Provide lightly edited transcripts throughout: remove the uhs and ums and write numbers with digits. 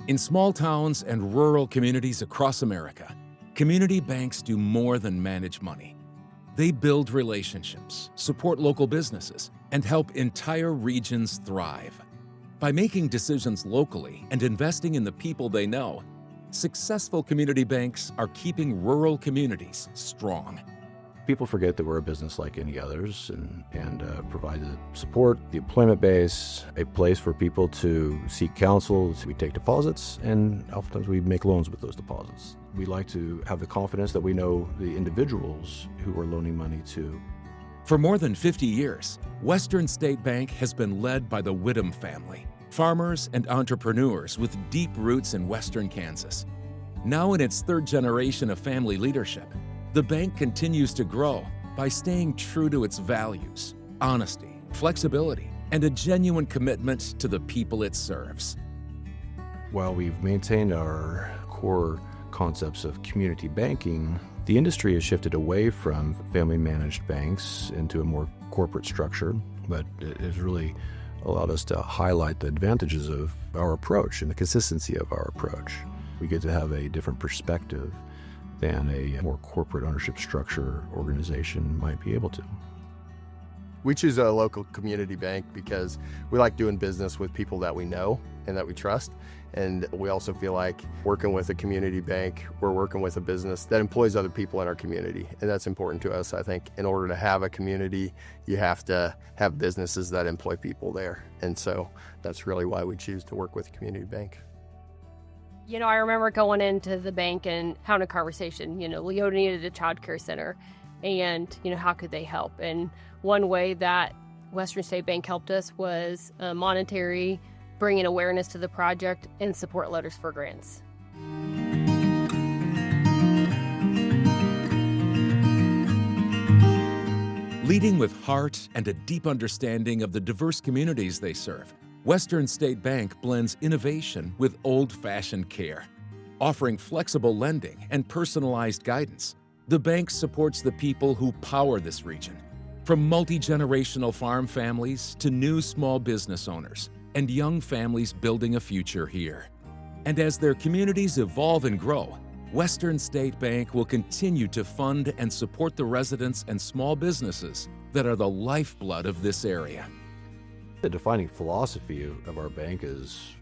In small towns and rural communities across America, community banks do more than manage money. They build relationships, support local businesses, and help entire regions thrive. By making decisions locally and investing in the people they know, successful community banks are keeping rural communities strong. People forget that we're a business like any others and provide the support, the employment base, a place for people to seek counsel. We take deposits, and oftentimes we make loans with those deposits. We like to have the confidence that we know the individuals who we're loaning money to. For more than 50 years, Western State Bank has been led by the Whittam family, farmers and entrepreneurs with deep roots in Western Kansas. Now in its third generation of family leadership, the bank continues to grow by staying true to its values, honesty, flexibility, and a genuine commitment to the people it serves. While we've maintained our core concepts of community banking, the industry has shifted away from family-managed banks into a more corporate structure, but it has really allowed us to highlight the advantages of our approach and the consistency of our approach. We get to have a different perspective than a more corporate ownership structure organization might be able to. We choose a local community bank because we like doing business with people that we know and that we trust. And we also feel like working with a community bank, we're working with a business that employs other people in our community. And that's important to us. I think in order to have a community, you have to have businesses that employ people there. And so that's really why we choose to work with a community bank. You know, I remember going into the bank and having a conversation. Leota needed a child care center, and, how could they help? And one way that Western State Bank helped us was monetary, bringing awareness to the project, and support letters for grants. Leading with heart and a deep understanding of the diverse communities they serve, Western State Bank blends innovation with old-fashioned care. Offering flexible lending and personalized guidance, the bank supports the people who power this region. From multi-generational farm families to new small business owners and young families building a future here. And as their communities evolve and grow, Western State Bank will continue to fund and support the residents and small businesses that are the lifeblood of this area. The defining philosophy of our bank is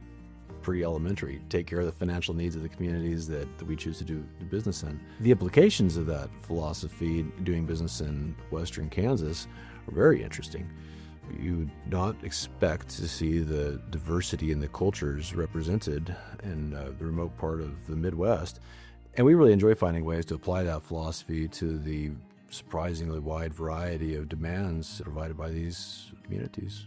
pretty elementary. Take care of the financial needs of the communities that we choose to do business in. The implications of that philosophy doing business in Western Kansas are very interesting. You would not expect to see the diversity in the cultures represented in the remote part of the Midwest. And we really enjoy finding ways to apply that philosophy to the surprisingly wide variety of demands provided by these communities.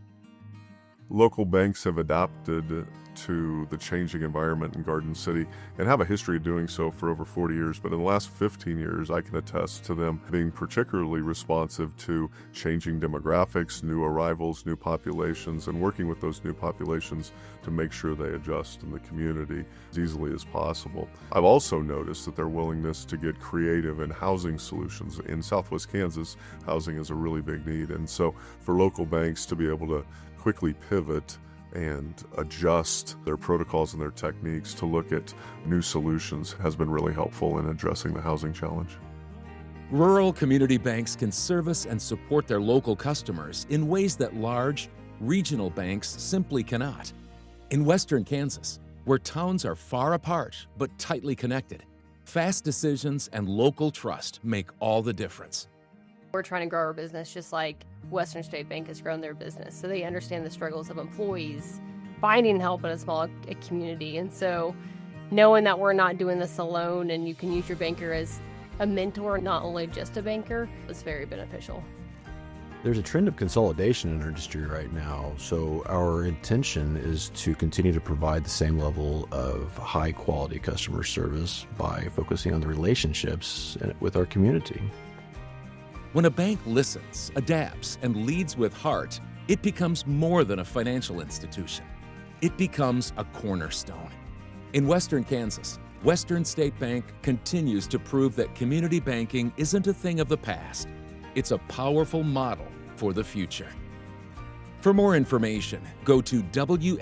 Local banks have adapted to the changing environment in Garden City and have a history of doing so for over 40 years. But in the last 15 years, I can attest to them being particularly responsive to changing demographics, new arrivals, new populations, and working with those new populations to make sure they adjust in the community as easily as possible. I've also noticed that their willingness to get creative in housing solutions. In Southwest Kansas, housing is a really big need. And so for local banks to be able to quickly pivot and adjust their protocols and their techniques to look at new solutions has been really helpful in addressing the housing challenge. Rural community banks can service and support their local customers in ways that large, regional banks simply cannot. In Western Kansas, where towns are far apart but tightly connected, fast decisions and local trust make all the difference. We're trying to grow our business just like Western State Bank has grown their business. So they understand the struggles of employees, finding help in a small community. And so knowing that we're not doing this alone and you can use your banker as a mentor, not only just a banker, is very beneficial. There's a trend of consolidation in our industry right now, so our intention is to continue to provide the same level of high-quality customer service by focusing on the relationships with our community. When a bank listens, adapts, and leads with heart, it becomes more than a financial institution. It becomes a cornerstone. In Western Kansas, Western State Bank continues to prove that community banking isn't a thing of the past. It's a powerful model for the future. For more information, go to WSBKS.com